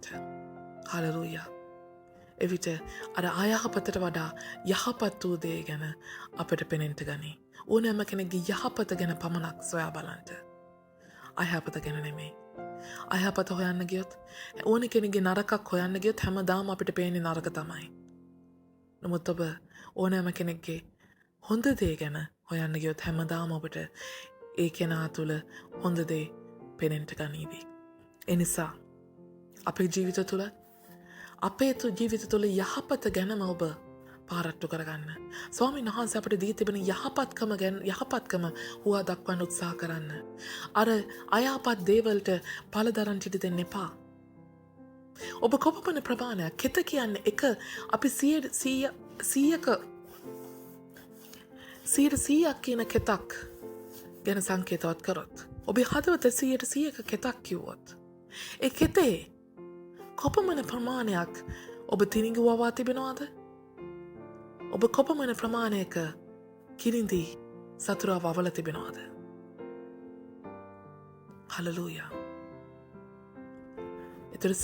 හලලූයා. එවිට අර අයහපතට වඩා යහපත් වූ දේ ගැන අපට පෙනෙන්න ගනී. ඕනෑම කෙනෙක්ගේ යහපත ගැන පමණක් සොයා බලන්න. අයහපත ගැන නෙමෙයි. අයහපත හොයන්න ගියොත්, ඕන කෙනෙක්ගේ නරකක් හොයන්න ගියොත් හැමදාම අපිට පේන්නේ නරක තමයි. නමුත් ඔබ ඕනෑම කෙනෙක්ගේ හොඳ දේ ගැන හොයන්න ගියොත් හැමදාම ඔබට ඒ කෙනා තුළ හොඳ දේ පෙනෙන්න ගනීවි. එනිසා අපේ ජීවිත තුළ ජීවිත තුළ යහපත ගැනම ඔබ පාරට්ටු කරගන්න. ස්වාමීන් වහන්සේ අපිට දී තිබෙන යහපත්කම හුවා දක්වන්න උත්සාහ කරන්න. අර අයහපත් දේවල්ට පළදරන් ඉඩ දෙන්න එපා. ඔබ කොපමණ ප්‍රමාණයක් කෙත කියන්නේ එක අපි 100ක් කියන කෙතක් ගැන සංකේතවත් කරොත්, ඔබේ හදවත 100ක කෙතක් කිව්වොත්, ඒ කෙතේ කොපමණ ප්‍රමාණයක් ඔබ තිරිඟු වවා තිබෙනවාද? ඔබ කොපමණ ප්‍රමාණයක කිරිඳි සතුරා වවල තිබෙනවාද? හලලූයා. එතකොට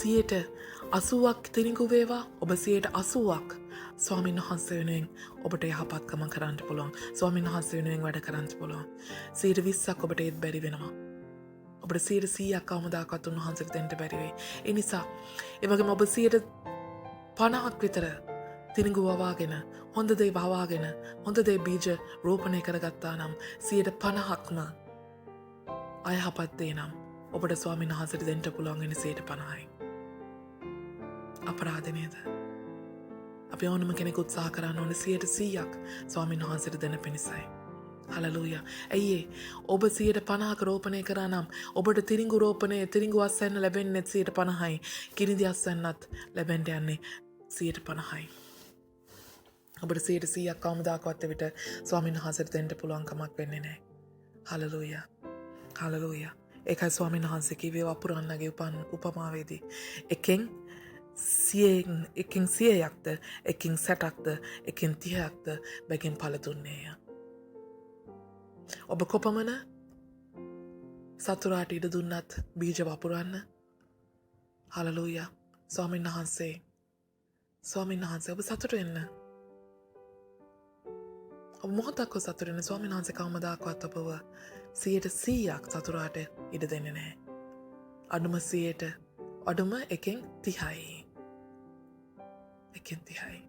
80ක් තිරිඟු වේවා, ඔබ 80ක් ස්වාමීන් වහන්සේ වෙනුවෙන් ඔබට යහපත්කම කරන්න පුළුවන්. ස්වාමීන් වහන්සේ වෙනුවෙන් වැඩ කරන්න පුළුවන්. 20ක් ඔබට ඒත් බැරි වෙනවා. ඔබට 100ක් කවමදාකවත් උන්වහන්සේට දෙන්න බැරි වෙයි. ඒ නිසා ඒ වගේම ඔබ 50ක් විතර තිරිඟු වවාගෙන, හොඳ දේ වවාගෙන, හොඳ දේ බීජ රෝපණය කරගත්තා නම් 50%ක්ම අයහපත් දේ නම් ඔබට ස්වාමීන් වහන්සේට දෙන්න පුළුවන් වෙන්නේ 50%යි. අපරාධ නේද? අපි ඕනම කෙනෙකු උත්සාහ කරන්න ඕනේ 100%ක් ස්වාමීන් වහන්සේට දෙන්න පිණිසයි. හලලූයා. ඇයි ඔබ 50%ක රෝපණය කරා නම් ඔබට තිරිඟු අස්වැන්න ලැබෙන්නේ 50%යි. කිරිඳි අස්වැන්නත් ලැබෙන්න යන්නේ 50%යි. ඔබට 100%ක් කවමදාකවත් එවිට ස්වාමීන් වහන්සේට දෙන්න පුළුවන් කමක් වෙන්නේ නැහැ. හලලූයා. හලලූයා. ඒකයි ස්වාමීන් වහන්සේ කිව්වේ වපුරන්නගේ උපමාවේදී එකෙන් 100ක්ද, එකෙන් 60ක්ද, එකෙන් 30ක්ද බැගින් පළ දුන්නේය. ඔබ කොපමණ සතුරාට ඉඩ දුන්නත් බීජ වපුරන්න. හලලූයා. ස්වාමීන් වහන්සේ ඔබ සතුට වෙන්න. ඔබ මොහොතක්ව සතුට වෙන්න. ස්වාමීන් වහන්සේ කවමදාකවත් ඔබව 100%ක් සතුරාට ඉඩ දෙන්නේ නැහැ. අඩුම එකෙන් 30යි. එකෙන් 30යි.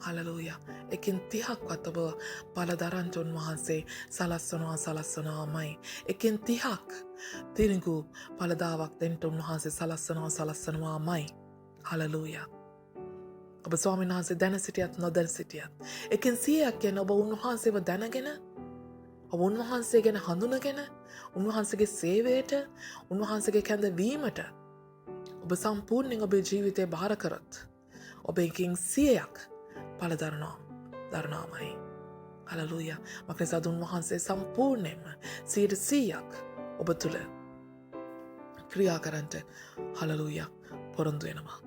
හලලූයා. එකෙන් 30ක්වත් ඔබ පළදරන්ට උන්වහන්සේ සලස්සනවාමයි. එකෙන් 30ක් තිරිඟු පළදාවක් දෙන්න උන්වහන්සේ සලස්සනවාමයි. හලලූයා. ඔබ ස්වාමීන් වහන්සේ දැන සිටියත් නොදැන සිටියත් එකෙන් 100ක් කියන්නේ ඔබ උන්වහන්සේව දැනගෙන, ඔබ උන්වහන්සේ ගැන හඳුනගෙන, උන්වහන්සේගේ සේවයට, උන්වහන්සේගේ කැඳවීමට ඔබ සම්පූර්ණයෙන් ඔබේ ජීවිතය බාර කරොත් ඔබ එකෙන් 100ක් පළදරනවාමයි. හලලූයා. මක්නිසාද උන්වහන්සේ සම්පූර්ණයෙන්ම 100%ක් ඔබ තුළ ක්‍රියා කරන්නට හලලූයා පොරොන්දු වෙනවා.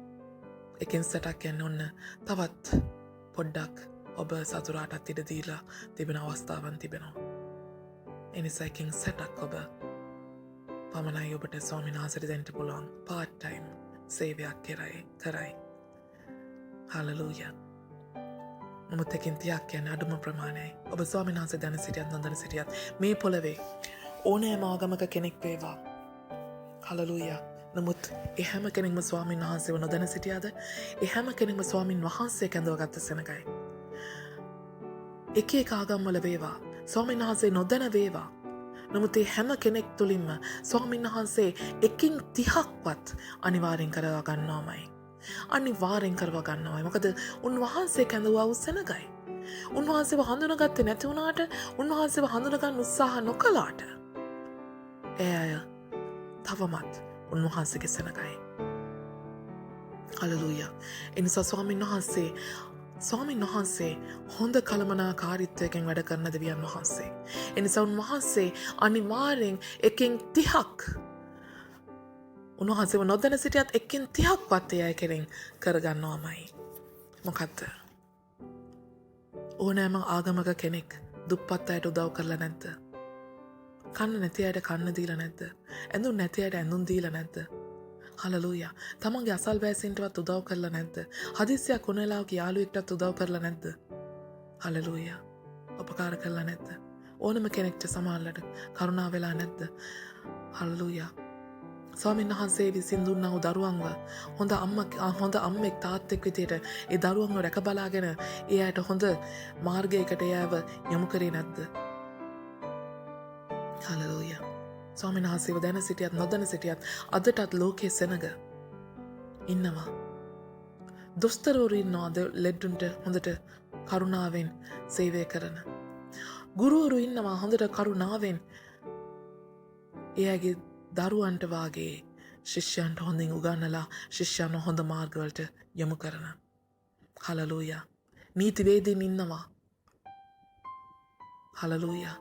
එකෙන් 60ක් කියන්නේ ඔන්න තවත් පොඩ්ඩක් ඔබ සතුරාටත් ඉඩ දීලා තිබෙන අවස්ථාවන් තිබෙනවා. එනිසා එකෙන් 60ක් ඔබ පමණයි ඔබට ස්වාමීන් වහන්සේට දෙන්න පුළුවන් part time සේවයක් කරයි. හලලූයා. නමුත් එකින් 30ක් කියන්නේ අඩුම ප්‍රමාණයයි. ඔබ ස්වාමීන් වහන්සේ දැන සිටියත් නොදැන සිටියත් මේ පොළවේ ඕනෑම ආගමක කෙනෙක් වේවා. හලලූයා. නමුත් ඒ හැම කෙනෙක්ම ස්වාමීන් වහන්සේව නොදැන සිටියාද ඒ හැම කෙනෙක්ම ස්වාමීන් වහන්සේ කැඳවගත්ත සෙනගයි. එක ආගම්වල වේවා ස්වාමීන් වහන්සේ නොදැන වේවා. නමුත් ඒ හැම කෙනෙක් තුළින්ම ස්වාමීන් වහන්සේ එකින් 30ක්වත් අනිවාර්යෙන් කරවා ගන්නවාමයි. අනිවාර්යෙන් කරවා ගන්නවායි. මොකද උන්වහන්සේ කැඳවුවා වූ සෙනගයි. උන්වහන්සේව හඳුනගත්තේ නැති වුණාට උන්වහන්සේව හඳුනගන්න උත්සාහ නොකළාට එය තවමත් උන්වහන්සේගේ සෙනගයි. හලලූයා. එනිසා ස්වාමීන් වහන්සේ හොඳ කළමනාකාරීත්වයකින් වැඩ කරන දෙවියන් වහන්සේ. එනිසා උන්වහන්සේ අනිවාර්යෙන් එකින් 30ක් උන්වහන්සේව නොදැන සිටියත් එකින් 30ක්වත් ඒ අය කෙරෙන් කරගන්නවාමයි. මොකද්ද? ඕනෑම ආගමක කෙනෙක් දුප්පත් අයට උදව් කරලා නැද්ද? කන්න නැති අයට කන්න දීලා නැද්ද? ඇඳුම් නැති අයට ඇඳුම් දීලා නැද්ද? හලලූයා. තමන්ගේ අසල්වැසියන්ටවත් උදව් කරලා නැද්ද? හදිස්සියක් වුණ වෙලාවක යාළුවෙක්ටත් උදව් කරලා නැද්ද? හලලූයා. උපකාර කරලා නැද්ද? ඕනම කෙනෙක්ට සමාල්ලට කරුණා වෙලා නැද්ද? හලලූයා. ස්වාමීන් වහන්සේ විසින් දුන්නා වූ දරුවන්ව හොඳ අම්මෙක් තාත්තෙක් විදියට ඒ දරුවන්ව රැක බලාගෙන ඒ අයට හොඳ මාර්ගයකට යෑව යොමු කරේ නැද්ද? හලලූයා. ස්වාමීන් වහන්සේව දැන සිටියත් නොදැන සිටියත් අදටත් ලෝකයේ සෙනග ඉන්නවා. දොස්තරවරු ඉන්නවා ලෙඩ්ඩුන්ට හොඳට කරුණාවෙන් සේවය කරන. ගුරුවරු ඉන්නවා හොඳට කරුණාවෙන් එයාගේ දරුවන්ට වාගේ ශිෂ්‍යයන්ට හොඳින් උගන්නලා ශිෂ්‍යයන්ව හොඳ මාර්ගවලට යොමු කරන. හලලූයා. නීතිවේදීන් ඉන්නවා. හලලූයා.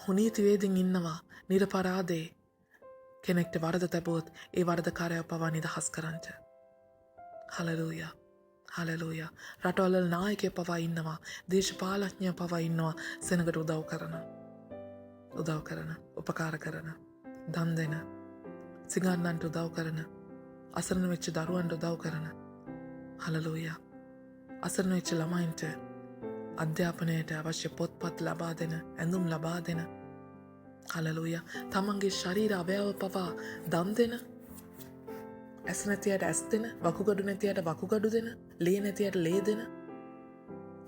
නීතිවේදීන් ඉන්නවා නිරපරාදේ කෙනෙක්ට වරද තැබුවොත් ඒ වරදකාරයව පවා නිදහස් කරන්නට. හලලූයා. හලලූයා. රටවල් නායකයෝ පවා ඉන්නවා. දේශපාලඥයෝ පවා ඉන්නවා සෙනඟට උදව් කරන උපකාර කරන දන් දෙන සිඟන්නන්ට උදව් කරන අසරණ වෙච්ච දරුවන්ට උදව් කරන. හලලූයා. අසරණ වෙච්ච ළමයින්ට අධ්‍යාපනයට අවශ්‍ය පොත්පත් ලබා දෙන ඇඳුම් ලබා දෙන. හලලූයා. තමන්ගේ ශරීර අවයව පවා දන් දෙන. ඇස් නැතියට ඇස් දෙන, වකුගඩු නැතියට වකුගඩු දෙන, ලේ නැතියට ලේ දෙන.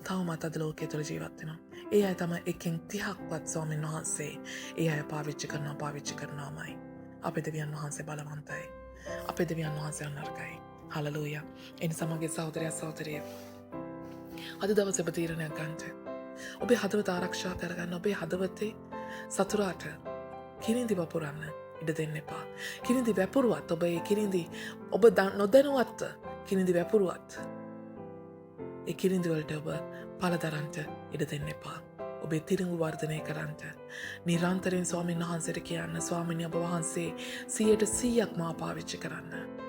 තවමත් අද ලෝකයේ තුල ජීවත් වෙනවා. ඒ අය තමයි එකින් 30ක්වත් ස්වාමීන් වහන්සේ ඒ අය පාවිච්චි කරනවාමයි. අපේ දෙවියන් වහන්සේ බලවන්තයි. අපේ දෙවියන් වහන්සේ අනර්ගයි. හලලූයා. එනිසා මගේ සහෝදරය අද දවසේ ඔබ තීරණයක් ගන්නට. ඔබේ හදවත ආරක්ෂා කරගන්න. ඔබේ හදවතේ සතුරාට කිරිඳි වපුරන්න ඉඩ දෙන්න එපා. කිරිඳි වැපුරුවත් ඔබ ඒ කිරිඳි ඔබ නොදැනුවත්ව කිරිඳි වැපුරුවත් ඒ කිරිඳි වලට ඔබ පළදරන්ට ඉඩ දෙන්න එපා. ඔබේ තිරිඟු වර්ධනය කරන්නට නිරන්තරයෙන් ස්වාමීන් වහන්සේට කියන්න, ස්වාමීනි ඔබ වහන්සේ 100% මා පාවිච්චි කරන්න.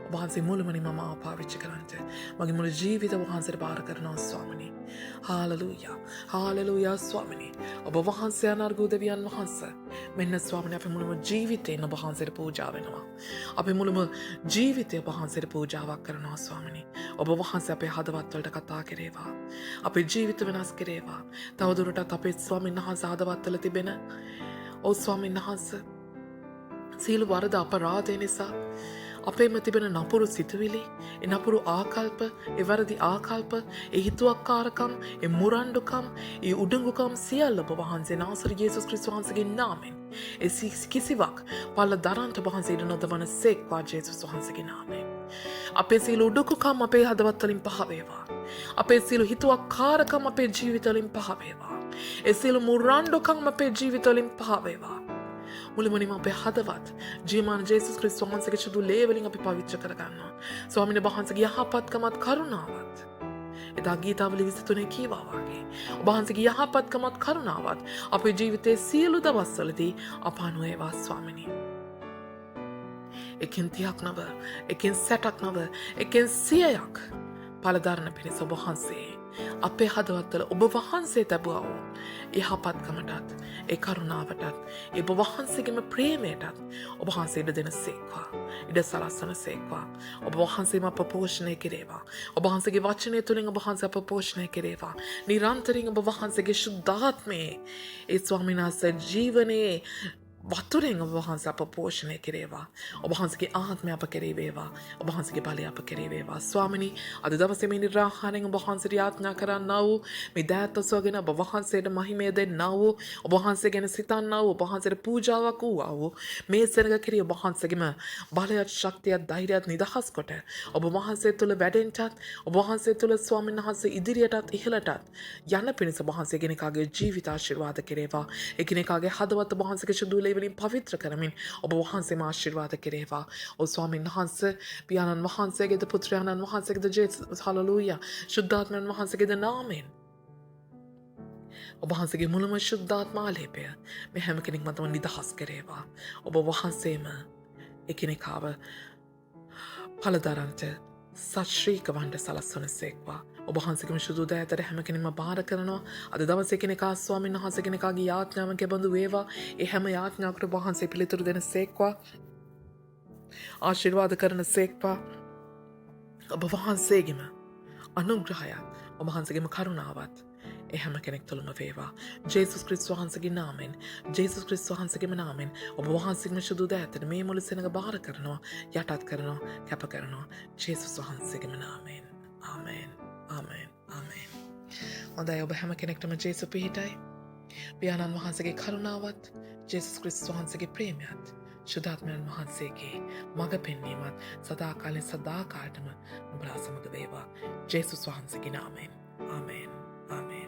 ඔබ වහන්සේ මුළුමනින්ම මාව පාවිච්චි කරන්නට මගේ මුළු ජීවිත වහන්සේට බාර කරනවා ස්වාමීනි. හාලලූයා. හාලලූයා ස්වාමීනි. ඔබ වහන්සේ අනර්ගෝ දෙවියන් වහන්සේ. මෙන්න ස්වාමීනි අපේ මුළුම ජීවිතේම ඔබ වහන්සේට පූජා වෙනවා. අපේ මුළුම ජීවිතය ඔබ වහන්සේට පූජාවක් කරනවා ස්වාමීනි. ඔබ වහන්සේ අපේ හදවත් වලට කතා කරේවා. අපේ ජීවිත වෙනස් කරේවා. තවදුරටත් අපේ ස්වාමීන් වහන්සේ හදවත් වල තිබෙන ස්වාමීන් වහන්සේ සියලු වරද අපරාධය නිසා අපේම තිබෙන නපුරු සිතුවිලි, ඒ නපුරු ආකල්ප, ඒ වැරදි ආකල්ප, ඒ හිතුවක්කාරකම්, ඒ මුරණ්ඩුකම්, ඒ උඩඟුකම් සියල්ල ඔබ වහන්සේ නාසර යේසුස් ක්‍රිස්තුස් වහන්සේගේ නාමයෙන් ඒ කිසිවක් පළ දරන්ට වහන්සේ ඉඩ නොදවන සේක්වා යේසුස් වහන්සේගේ නාමයෙන්. අපේ සියලු උඩඟුකම් අපේ හදවත් වලින් පහ වේවා. අපේ සියලු හිතුවක්කාරකම් අපේ ජීවිත වලින් පහ වේවා. ඒ සියලු මුරණ්ඩුකම් අපේ ජීවිත වලින් පහ වේවා. මුළුමනින්ම අපේ හදවත් ජීවමාන යේසුස් ක්‍රිස්තුස් වහන්සේගේ සුදු ලේ වලින් අපි පවිත්‍ර කරගන්නවා. ස්වාමීන් වහන්සේගේ යහපත්කමත් කරුණාවත් එදා ගීතාවල 23 කීවා වගේ ඔබ වහන්සේගේ යහපත්කමත් කරුණාවත් අපේ ජීවිතයේ සියලු දවස්වලදී අපහනුවේවා ස්වාමීනි. එකින් 30ක් නව, එකින් 60ක් නව, එකින් 100ක් පළදරන පිණිස ඔබ වහන්සේ අපේ හදවත්වල ඔබ වහන්සේ තැබුවා වූ යහපත්කමටත් ඒ කරුණාවටත් ඒ ඔබ වහන්සේගේම ප්‍රේමයටත් ඔබ වහන්සේ ඉඩ දෙන සේක්වා. ඉඩ සලස්සන සේක්වා. ඔබ වහන්සේම අප පෝෂණය කෙරේවා. ඔබ වහන්සේගේ වචනය තුළින් ඔබ වහන්සේ අප පෝෂණය කෙරේවා. නිරන්තරයෙන් ඔබ වහන්සේගේ ශුද්ධාත්මයේ ඒ ස්වාමීන් වහන්සේ ජීවනයේ වතුරෙන් ඔබ වහන්සේ අප පෝෂණය කෙරේවා. ඔබ වහන්සේගේ ආත්මය අප කෙරේ වේවා. ඔබ වහන්සේගේ බලය අප කෙරේ වේවා. ස්වාමිනී, අද දවසේ මේ නිර්ආහාරයෙන් ඔබ වහන්සේට යාඥා කරන්නා වූ මේ දෑත් ඔසවගෙන ඔබ වහන්සේට මහිමය දෙන්නා වූ, ඔබ වහන්සේ ගැන සිතන්නා වූ, ඔබ වහන්සේට පූජාවක් වූවා වූ මේ සෙනග කෙරෙහි ඔබ වහන්සේගේම බලයත් ශක්තියත් ධෛර්යයත් නිදහස් කොට ඔබ වහන්සේ තුළ වැඩෙන්නටත්, ඔබ වහන්සේ තුළ ස්වාමීන් වහන්සේ ඉදිරියටත් ඉහළටත් යන පිණිස ඔබ වහන්සේ කෙනෙකුගේ ජීවිත ආශිර්වාද කෙරේවා. එකිනෙකාගේ හදවත ඔබ වහන්සේගේ සුදුලේ වලින් පවිත්‍ර කරමින් ඔබ වහන්සේම ආශිර්වාද කෙරේවා. ඔව් ස්වාමීන් වහන්සේ, පියාණන් වහන්සේගේද පුත්‍රයාණන් වහන්සේගේද ජේසුස් හලෙලූයා ශුද්ධාත්මයන් වහන්සේගේද නාමයෙන් ඔබ වහන්සේගේ මුළුම ශුද්ධාත්මාලේපය මේ හැම කෙනෙක් මතම නිදහස් කරේවා. ඔබ වහන්සේම එකිනෙකාව පළදරන්ට සශ්‍රීක වන්ඩ සලස්වන සේක්වා. ඔබ වහන්සේගේම සුදු දෑතට හැම කෙනෙක්ම බාර කරනවා. අද දවසේ කෙනෙකා ස්වාමීන් වහන්සේ කෙනෙකාගේ යාඥාවන් කෙබඳු වේවා. ඒ හැම යාඥාවකට ඔබ වහන්සේ පිළිතුරු දෙන සේක්වා. ආශිර්වාද කරන සේක්වා. ඔබ වහන්සේගේම අනුග්‍රහයත්, ඔබ වහන්සේගේම කරුණාවත් ඒ හැම කෙනෙක් තුළම වේවා. ජේසුස් ක්‍රිස්තුස් වහන්සේගේ නාමයෙන්, ජේසුස් ක්‍රිස්තුස් වහන්සේගේම නාමයෙන් ඔබ වහන්සේගේම සුදු දෑතට මේ මුළු සෙනඟ බාර කරනවා, යටත් කරනවා, කැප කරනවා. ජේසුස් වහන්සේගේම නාමයෙන්. ආමෙන්. ආමෙන්. ආමෙන්. හොඳයි, ඔබ හැම කෙනෙක්ටම ජේසුස් පිහිටයි. පියාණන් වහන්සේගේ කරුණාවත්, ජේසුස් ක්‍රිස්තුස් වහන්සේගේ ප්‍රේමයත්, ශුද්ධාත්මයන් වහන්සේගේ මඟ පෙන්වීමත් සදාකාලෙන් සදාකාලටම ඔබලා සමග වේවා. ජේසුස් වහන්සේගේ නාමයෙන්. ආමෙන්. ආමෙන්.